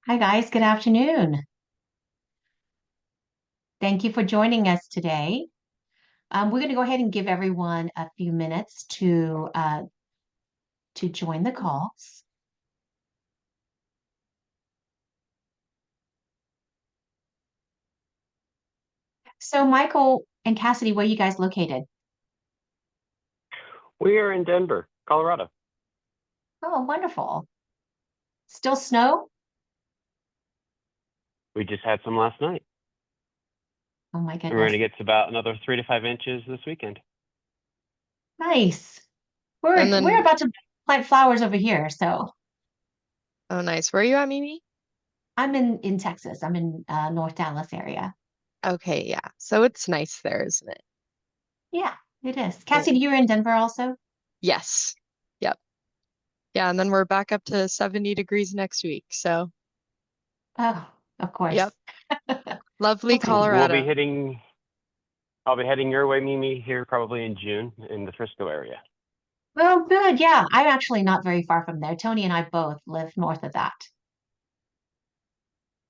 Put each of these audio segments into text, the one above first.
Hi, guys. Good afternoon. Thank you for joining us today. We're going to go ahead and give everyone a few minutes to join the calls. So, Michael and Cassidy, where are you guys located? We are in Denver, Colorado. Oh, wonderful. Still snow? We just had some last night. Oh my And we're going goodness. to get to about another 3 to 5 inches this weekend. Nice. And We're then, about to plant flowers over here. So oh, nice. Where are you at, Mimi? I'm in Texas. I'm in North Dallas area. Okay, yeah. So it's nice there, isn't it? Yeah, it is. Yeah. Cassidy, you're in Denver also? Yes. Yep. Yeah, and then we're back up to 70 degrees next week. So, Oh, of course. yep. Lovely Okay. We'll be Colorado. hitting, I'll be heading your way, Mimi, here probably in June in the Frisco area. Well, good. Yeah, I'm actually not very far from there. Tony and I both live north of that.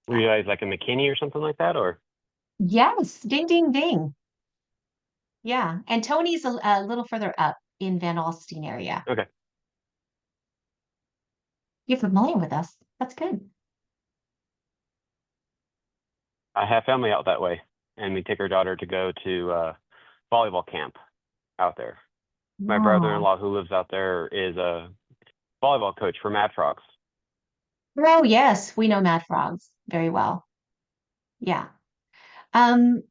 Were you guys like in McKinney or something like that? Or, Yes, ding, ding, ding. Yeah, and Tony's a little further up in Van Alstyne area. okay. You're familiar with us. That's good. I have family out that way, and we take our daughter to go to volleyball camp out there. My Oh, brother-in-law who lives out there is a volleyball coach for Mad Frogs. oh yes, we know Mad Frogs very well. Yeah. Um,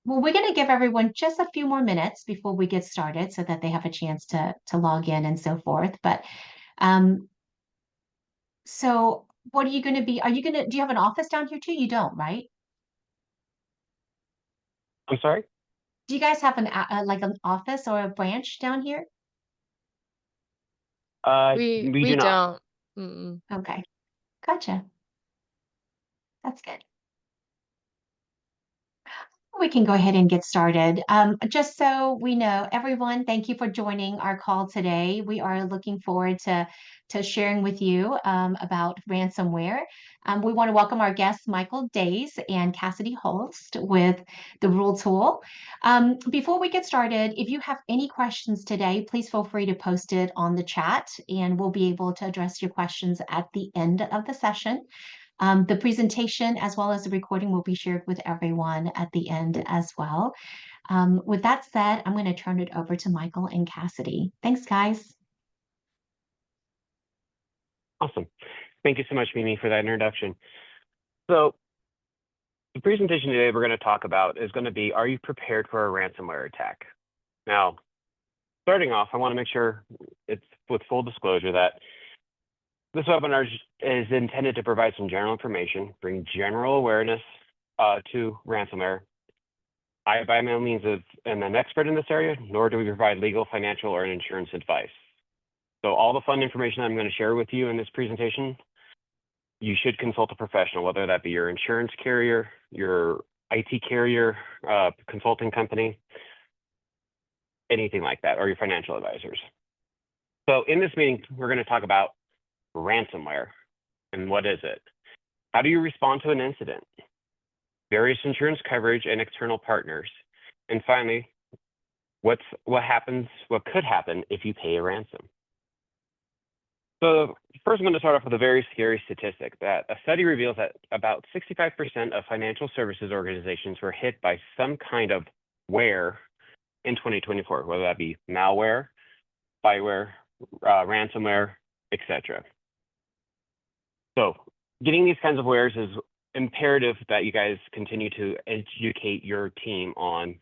well, we're going to give everyone just a few more minutes before we get started so that they have a chance to log in and so forth. But um, so what are you going to be? Are you going to, do you have an office down here too? You don't, right? I'm sorry? Do you guys have like an office or a branch down here? We We we do not. don't. Mm-mm. Okay, gotcha. That's good. We can go ahead and get started. Just so we know, everyone, thank you for joining our call today. We are looking forward to sharing with you about ransomware. We want to welcome our guests, Michael Days and Cassidy Holst with the Rule Tool. Before we get started, if you have any questions today, please feel free to post it on the chat and we'll be able to address your questions at the end of the session. The presentation as well as the recording will be shared with everyone at the end as well. With that said, I'm going to turn it over to Michael and Cassidy. Thanks, guys. Awesome. Thank you so much, Mimi, for that introduction. So the presentation today we're going to talk about is going to be, are you prepared for a ransomware attack? Now, starting off, I want to make sure it's with full disclosure that this webinar is intended to provide some general information, bring general awareness to ransomware. I, by no means, am an expert in this area, nor do we provide legal, financial, or insurance advice. So all the fun information I'm going to share with you in this presentation, you should consult a professional, whether that be your insurance carrier, your IT carrier, consulting company, anything like that, or your financial advisors. So in this meeting, we're going to talk about ransomware and what is it? How do you respond to an incident? Various insurance coverage and external partners. And finally, what could happen if you pay a ransom? So first, I'm going to start off with a very scary statistic that a study reveals that about 65% of financial services organizations were hit by some kind of ware in 2024, whether that be malware, spyware, ransomware, etc. So getting these kinds of wares is imperative that you guys continue to educate your team on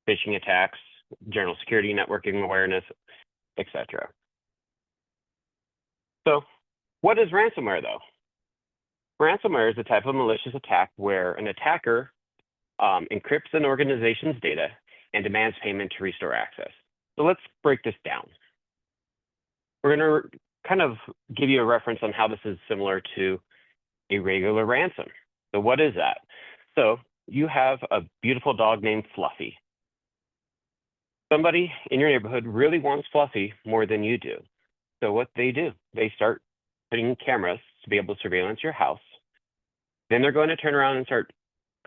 phishing attacks, general security, networking awareness, etc. So what is ransomware, though? Ransomware is a type of malicious attack where an attacker encrypts an organization's data and demands payment to restore access. So let's break this down. We're going to kind of give you a reference on how this is similar to a regular ransom. So what is that? So you have a beautiful dog named Fluffy. Somebody in your neighborhood really wants Fluffy more than you do. So what they do, they start putting cameras to be able to surveillance your house. Then they're going to turn around and start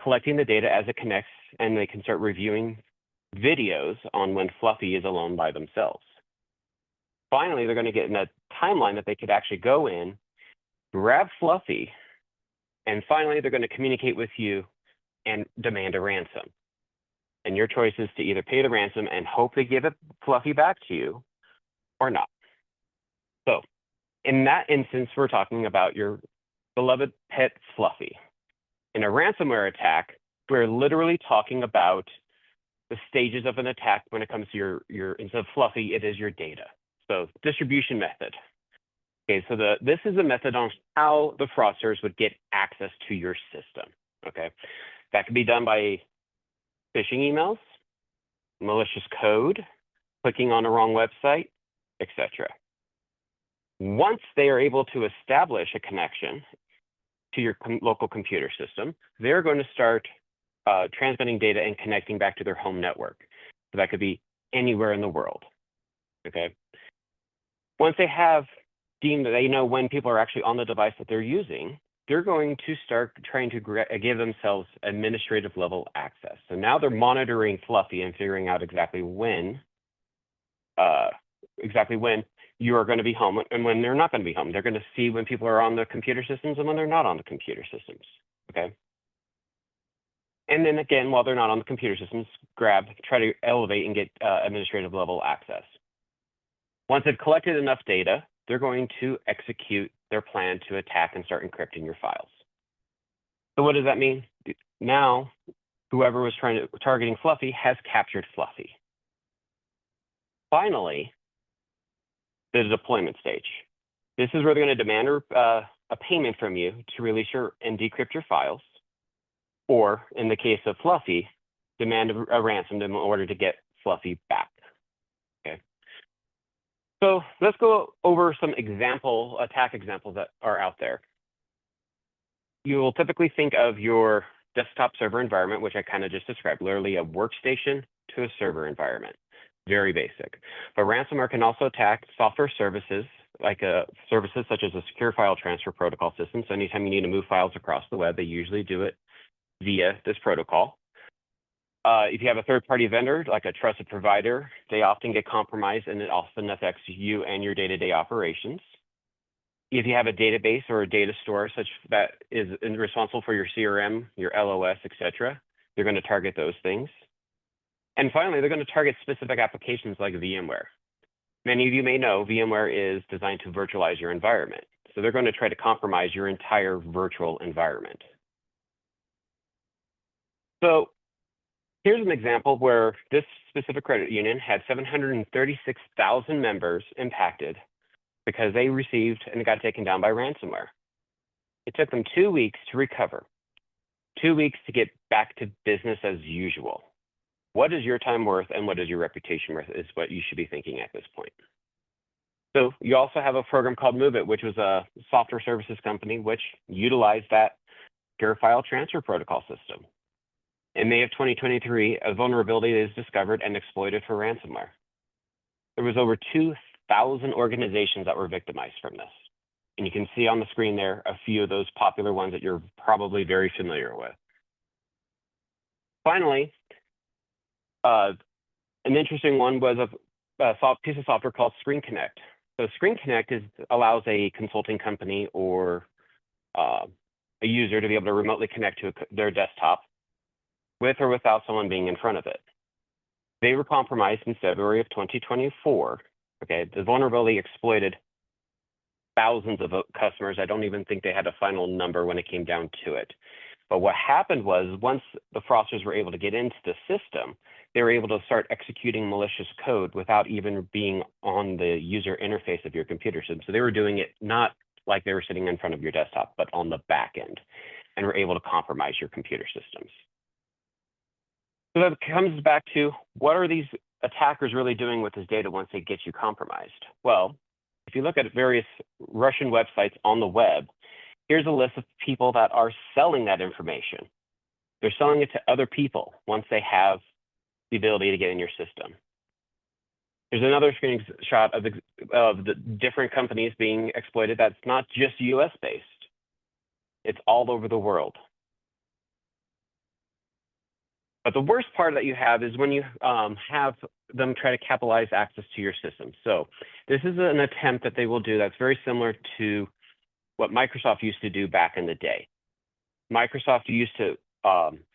collecting the data as it connects, and they can start reviewing videos on when Fluffy is alone by themselves. Finally, they're going to get in a timeline that they could actually go in, grab Fluffy, and finally, they're going to communicate with you and demand a ransom. And your choice is to either pay the ransom and hope they give it Fluffy back to you or not. So in that instance, we're talking about your beloved pet Fluffy. In a ransomware attack, we're literally talking about the stages of an attack when it comes to your instead of Fluffy, it is your data. So distribution method. Okay, so this is a method on how the fraudsters would get access to your system. Okay, that can be done by phishing emails, malicious code, clicking on the wrong website, etc. Once they are able to establish a connection to your local computer system, they're going to start transmitting data and connecting back to their home network. So that could be anywhere in the world. Okay. Once they have deemed that they know when people are actually on the device that they're using, they're going to start trying to give themselves administrative level access. So now they're monitoring Fluffy and figuring out exactly when you are going to be home and when they're not going to be home. They're going to see when people are on the computer systems and when they're not on the computer systems. Okay. And then again, while they're not on the computer systems, try to elevate and get administrative level access. Once they've collected enough data, they're going to execute their plan to attack and start encrypting your files. So what does that mean? Now, whoever was targeting Fluffy has captured Fluffy. Finally, the deployment stage. This is where they're going to demand a payment from you to release and decrypt your files, or in the case of Fluffy, demand a ransom in order to get Fluffy back. Okay. So let's go over some attack examples that are out there. You will typically think of your desktop server environment, which I kind of just described, literally a workstation to a server environment. Very basic. But ransomware can also attack software services, like services such as a secure file transfer protocol system. So anytime you need to move files across the web, they usually do it via this protocol. If you have a third-party vendor, like a trusted provider, they often get compromised, and it often affects you and your day-to-day operations. If you have a database or a data store such that is responsible for your CRM, your LOS, etc., they're going to target those things. And finally, they're going to target specific applications like VMware. Many of you may know VMware is designed to virtualize your environment. So they're going to try to compromise your entire virtual environment. So here's an example where this specific credit union had 736,000 members impacted because they received and got taken down by ransomware. It took them 2 weeks to recover, 2 weeks to get back to business as usual. What is your time worth and what is your reputation worth is what you should be thinking at this point. So you also have a program called MoveIt, which was a software services company which utilized that secure file transfer protocol system. In May of 2023, a vulnerability is discovered and exploited for ransomware. There was over 2,000 organizations that were victimized from this. And you can see on the screen there a few of those popular ones that you're probably very familiar with. Finally, an interesting one was a piece of software called Screen Connect. So Screen Connect allows a consulting company or a user to be able to remotely connect to their desktop with or without someone being in front of it. They were compromised in February of 2024. Okay, the vulnerability exploited thousands of customers. I don't even think they had a final number when it came down to it. But what happened was once the fraudsters were able to get into the system, they were able to start executing malicious code without even being on the user interface of your computer system. So they were doing it not like they were sitting in front of your desktop, but on the back end, and were able to compromise your computer systems. So that comes back to, what are these attackers really doing with this data once they get you compromised? Well, if you look at various Russian websites on the web, here's a list of people that are selling that information. They're selling it to other people once they have the ability to get in your system. There's another screenshot of the different companies being exploited that's not just US based. It's all over the world. But the worst part that you have is when you have them try to capitalize access to your system. So this is an attempt that they will do that's very similar to what Microsoft used to do back in the day. Microsoft used to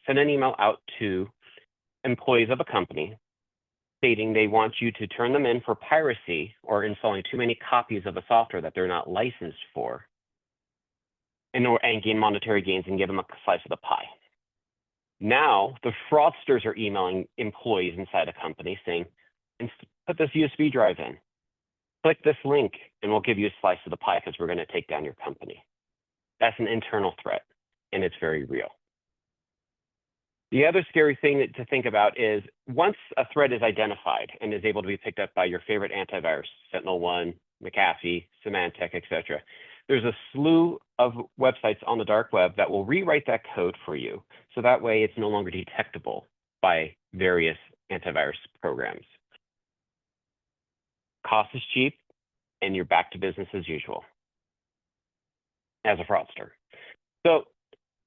send an email out to employees of a company stating they want you to turn them in for piracy or installing too many copies of a software that they're not licensed for, and gain monetary gains and give them a slice of the pie. Now, the fraudsters are emailing employees inside a company saying, put this USB drive in, click this link, and we'll give you a slice of the pie because we're going to take down your company. That's an internal threat, and it's very real. The other scary thing to think about is once a threat is identified and is able to be picked up by your favorite antivirus, SentinelOne, McAfee, Symantec, etc., there's a slew of websites on the dark web that will rewrite that code for you. So that way it's no longer detectable by various antivirus programs. Cost is cheap, and you're back to business as usual as a fraudster. So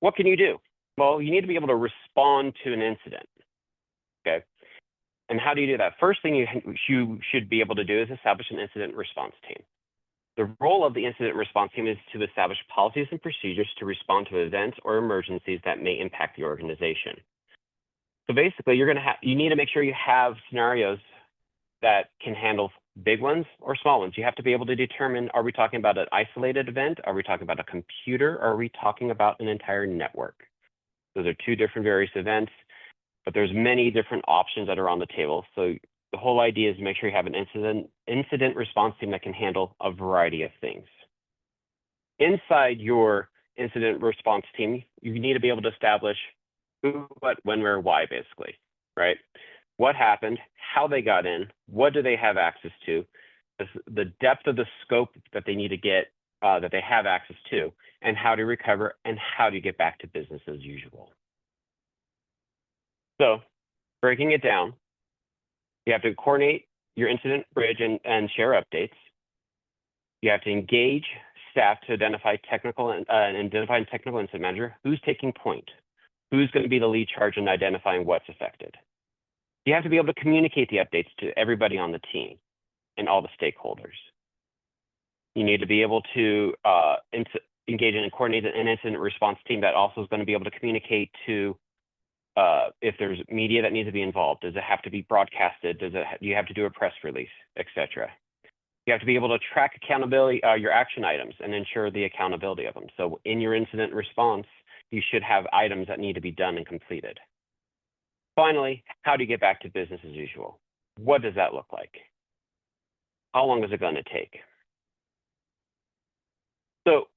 what can you do? Well, you need to be able to respond to an incident, okay? And how do you do that? First thing you should be able to do is establish an incident response team. The role of the incident response team is to establish policies and procedures to respond to events or emergencies that may impact the organization. So basically, you need to make sure you have scenarios that can handle big ones or small ones. You have to be able to determine, are we talking about an isolated event? Are we talking about a computer? Or are we talking about an entire network? Those are two different various events, but there's many different options that are on the table. So the whole idea is to make sure you have an incident response team that can handle a variety of things. Inside your incident response team, you need to be able to establish who, what, when, where, why, basically, right? What happened, how they got in, what do they have access to, the depth of the scope that they need to get, that they have access to, and how to recover, and how to get back to business as usual. So breaking it down, you have to coordinate your incident bridge and share updates. You have to engage staff to identify technical incident manager, who's taking point, who's going to be the lead charge in identifying what's affected. You have to be able to communicate the updates to everybody on the team and all the stakeholders. You need to be able to engage and coordinate an incident response team that also is going to be able to communicate to if there's media that needs to be involved. Does it have to be broadcasted? Do you have to do a press release, etc.? You have to be able to track accountability, your action items, and ensure the accountability of them. So in your incident response, you should have items that need to be done and completed. Finally, how do you get back to business as usual? What does that look like? How long is it going to take? So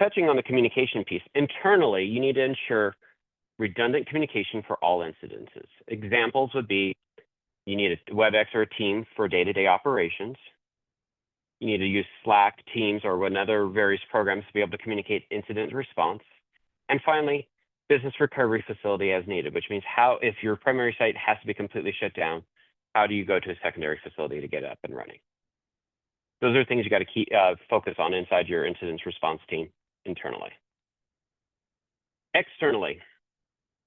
touching on the communication piece, internally, you need to ensure redundant communication for all incidences. Examples would be you need a WebEx or a team for day-to-day operations. You need to use Slack, Teams, or other various programs to be able to communicate incident response. And finally, business recovery facility as needed, which means if your primary site has to be completely shut down, how do you go to a secondary facility to get up and running? Those are things you got to focus on inside your incident response team internally. Externally,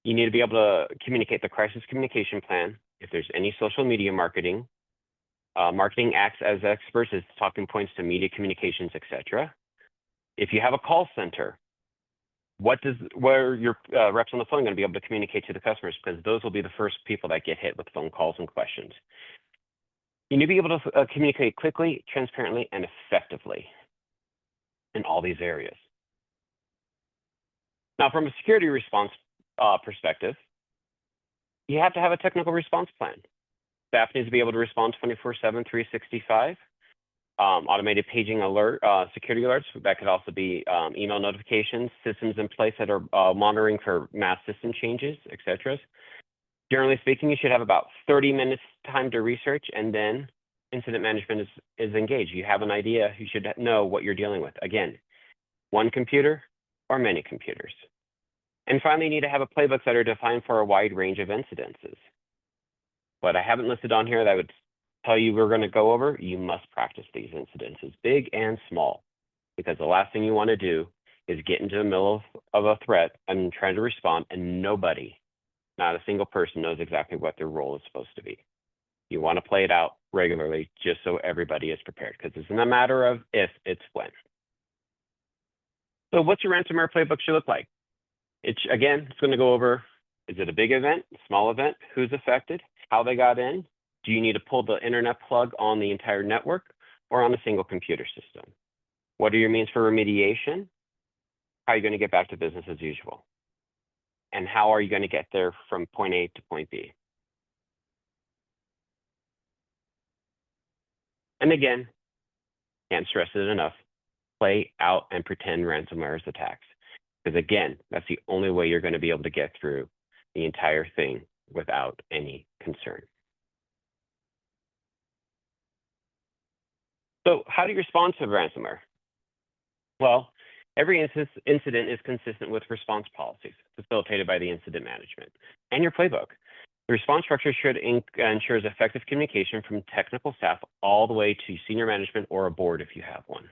you need to be able to communicate the crisis communication plan. If there's any social media marketing, marketing acts as experts as talking points to media communications, etc. If you have a call center, where your reps on the phone are going to be able to communicate to the customers, because those will be the first people that get hit with phone calls and questions. You need to be able to communicate quickly, transparently, and effectively in all these areas. Now, from a security response perspective, you have to have a technical response plan. Staff needs to be able to respond 24/7, 365. Automated paging alert, security alerts. That could also be email notifications, systems in place that are monitoring for mass system changes, etc. Generally speaking, you should have about 30 minutes time to research, and then incident management is engaged. You have an idea, you should know what you're dealing with. Again, one computer or many computers. And finally, you need to have a playbooks that are defined for a wide range of incidences. What I haven't listed on here that I would tell you we're going to go over, you must practice these incidences, big and small, because the last thing you want to do is get into the middle of a threat and trying to respond, and nobody, not a single person, knows exactly what their role is supposed to be. You want to play it out regularly just so everybody is prepared, because it's not a matter of if, it's when. So what's your ransomware playbook should look like? It's going to go over, is it a big event, small event, who's affected, how they got in? Do you need to pull the internet plug on the entire network or on a single computer system? What are your means for remediation? How are you going to get back to business as usual? And how are you going to get there from point A to point B? And again, can't stress it enough, play out and pretend ransomware is attacks. Because again, that's the only way you're going to be able to get through the entire thing without any concern. So how do you respond to ransomware? Well, every incident is consistent with response policies facilitated by the incident management and your playbook. The response structure should ensures effective communication from technical staff all the way to senior management or a board if you have one.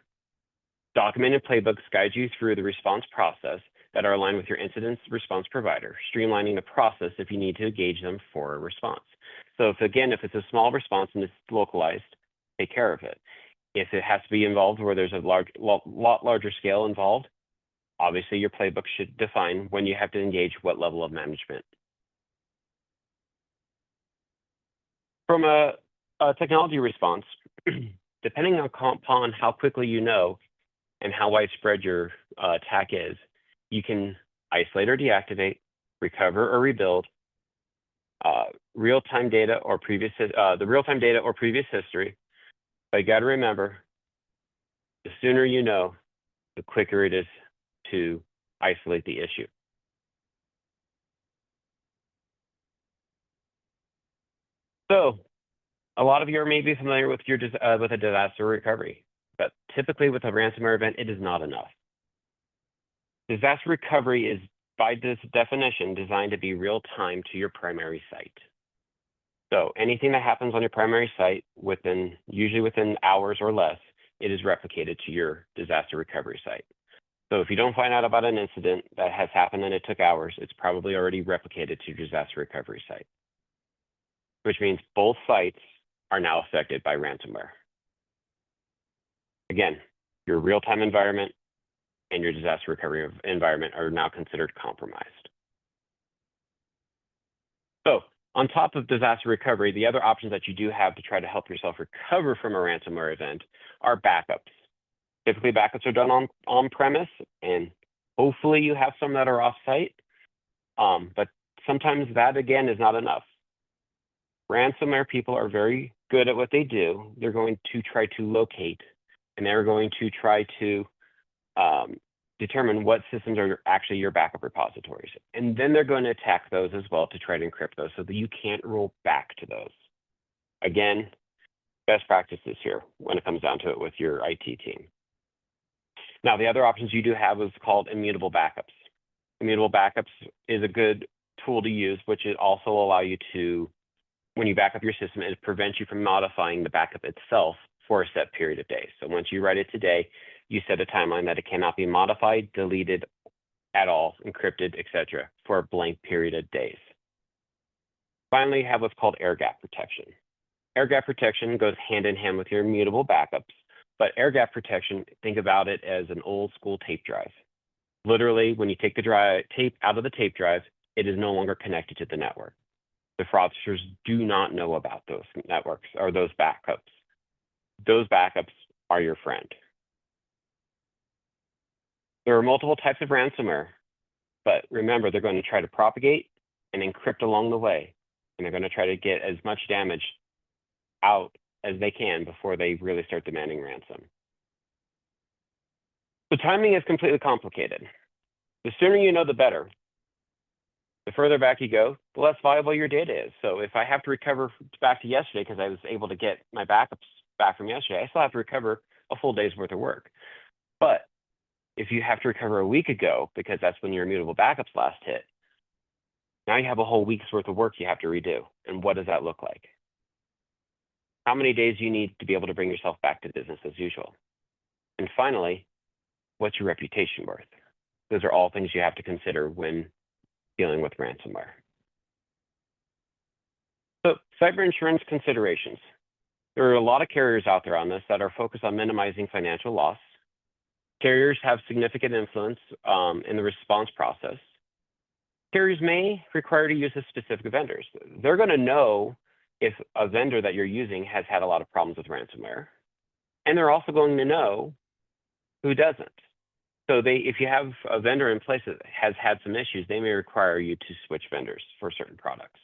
Documented playbooks guide you through the response process that are aligned with your incident response provider, streamlining the process if you need to engage them for a response. So if it's a small response and it's localized, take care of it. If it has to be involved where there's a lot larger scale involved, obviously your playbook should define when you have to engage what level of management. From a technology response, depending upon how quickly you know and how widespread your attack is, you can isolate or deactivate, recover or rebuild, real-time data or previous history. But you got to remember, the sooner you know, the quicker it is to isolate the issue. So a lot of you are maybe familiar with with a disaster recovery, but typically with a ransomware event, it is not enough. Disaster recovery is, by this definition, designed to be real time to your primary site. So anything that happens on your primary site usually within hours or less, it is replicated to your disaster recovery site. So if you don't find out about an incident that has happened and it took hours, it's probably already replicated to your disaster recovery site, which means both sites are now affected by ransomware. Again, your real-time environment and your disaster recovery environment are now considered compromised. So on top of disaster recovery, the other options that you do have to try to help yourself recover from a ransomware event are backups. Typically, backups are done on-premise, and hopefully you have some that are off-site, but sometimes that, again, is not enough. Ransomware people are very good at what they do. They're going to try to locate, and they're going to try to determine what systems are actually your backup repositories. And then they're going to attack those as well to try to encrypt those so that you can't roll back to those. Again, best practices here when it comes down to it with your IT team. Now, the other options you do have is called immutable backups. Immutable backups is a good tool to use, which it also allow you to, when you back up your system, it prevents you from modifying the backup itself for a set period of days. So once you write it today, you set a timeline that it cannot be modified, deleted at all, encrypted, etc., for a blank period of days. Finally, you have what's called air gap protection. Air gap protection goes hand in hand with your immutable backups, but air gap protection, think about it as an old school tape drive. Literally, when you take the tape out of the tape drive, it is no longer connected to the network. The fraudsters do not know about those networks or those backups. Those backups are your friend. There are multiple types of ransomware, but remember, they're going to try to propagate and encrypt along the way, and they're going to try to get as much damage out as they can before they really start demanding ransom. The timing is completely complicated. The sooner you know, the better. The further back you go, the less viable your data is. So if I have to recover back to yesterday because I was able to get my backups back from yesterday, I still have to recover a full day's worth of work. But if you have to recover a week ago, because that's when your immutable backups last hit, now you have a whole week's worth of work you have to redo. And what does that look like? How many days do you need to be able to bring yourself back to business as usual? And finally, what's your reputation worth? Those are all things you have to consider when dealing with ransomware. So cyber insurance considerations. There are a lot of carriers out there on this that are focused on minimizing financial loss. Carriers have significant influence in the response process. Carriers may require to use specific vendors. They're going to know if a vendor that you're using has had a lot of problems with ransomware. And they're also going to know who doesn't. So if you have a vendor in place that has had some issues, they may require you to switch vendors for certain products.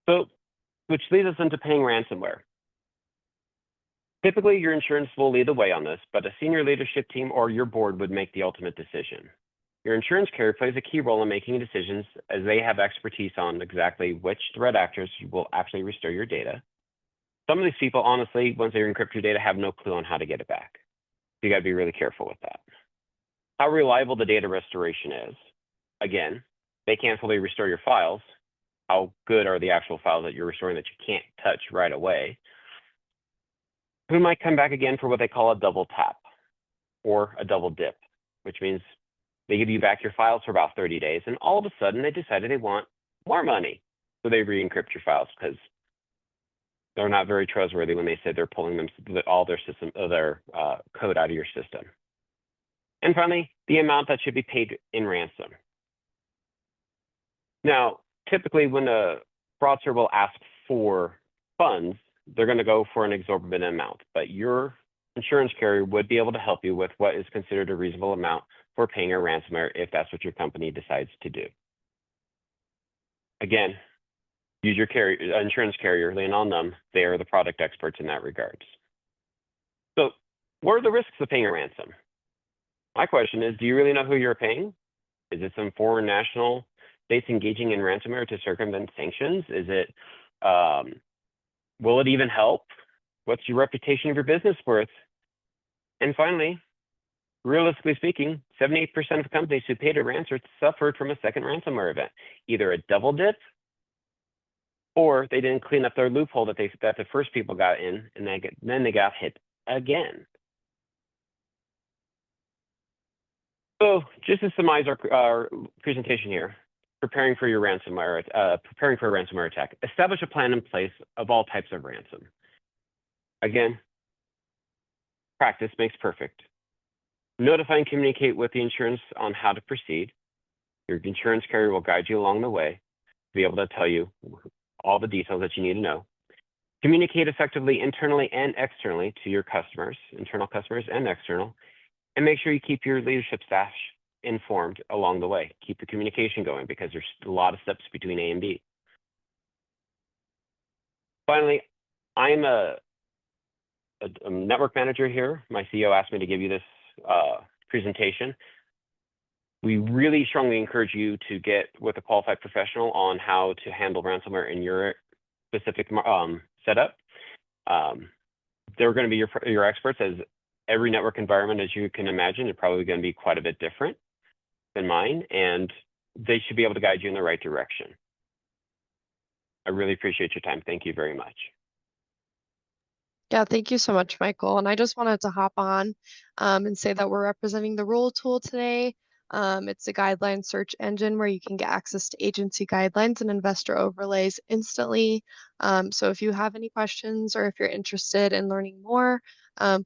So, which leads us into paying ransomware. Typically, your insurance will lead the way on this, but a senior leadership team or your board would make the ultimate decision. Your insurance carrier plays a key role in making decisions as they have expertise on exactly which threat actors will actually restore your data. Some of these people, honestly, once they encrypt your data, have no clue on how to get it back. You got to be really careful with that. How reliable the data restoration is. Again, they can't fully restore your files. How good are the actual files that you're restoring that you can't touch right away? Who might come back again for what they call a double tap or a double dip, which means they give you back your files for about 30 days, and all of a sudden they decided they want more money. So they re-encrypt your files because they're not very trustworthy when they say they're pulling all their code out of your system. And finally, the amount that should be paid in ransom. Now, typically when a fraudster will ask for funds, they're going to go for an exorbitant amount, but your insurance carrier would be able to help you with what is considered a reasonable amount for paying a ransomware if that's what your company decides to do. Again, use your insurance carrier, lean on them. They are the product experts in that regards. So what are the risks of paying a ransom? My question is, do you really know who you're paying? Is it some foreign national states engaging in ransomware to circumvent sanctions? Is it, will it even help? What's your reputation of your business worth? And finally, realistically speaking, 78% of companies who paid a ransom suffered from a second ransomware event, either a double dip or they didn't clean up their loophole that the first people got in, and then they got hit again. So just to summarize our presentation here, preparing for a ransomware attack, establish a plan in place of all types of ransom. Again, practice makes perfect. Notify and communicate with the insurance on how to proceed. Your insurance carrier will guide you along the way to be able to tell you all the details that you need to know. Communicate effectively internally and externally to your customers, internal customers and external, and make sure you keep your leadership staff informed along the way. Keep the communication going because there's a lot of steps between A and B. Finally, I'm a network manager here. My CEO asked me to give you this presentation. We really strongly encourage you to get with a qualified professional on how to handle ransomware in your specific setup. They're going to be your experts, as every network environment, as you can imagine, is probably going to be quite a bit different than mine, and they should be able to guide you in the right direction. I really appreciate your time. Thank you very much. Yeah, thank you so much, Michael. And I just wanted to hop on and say that we're representing the Rule Tool today. It's a guideline search engine where you can get access to agency guidelines and investor overlays instantly. So if you have any questions or if you're interested in learning more,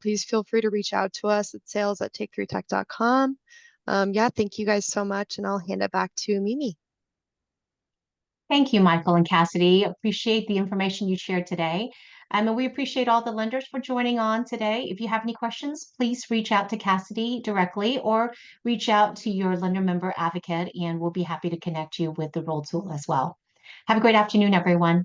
please feel free to reach out to us at sales@take3tech.com. Yeah, thank you guys so much, and I'll hand it back to Mimi. Thank you, Michael and Cassidy. Appreciate the information you shared today. And we appreciate all the lenders for joining on today. If you have any questions, please reach out to Cassidy directly or reach out to your lender member advocate, and we'll be happy to connect you with the Roll Tool as well. Have a great afternoon, everyone.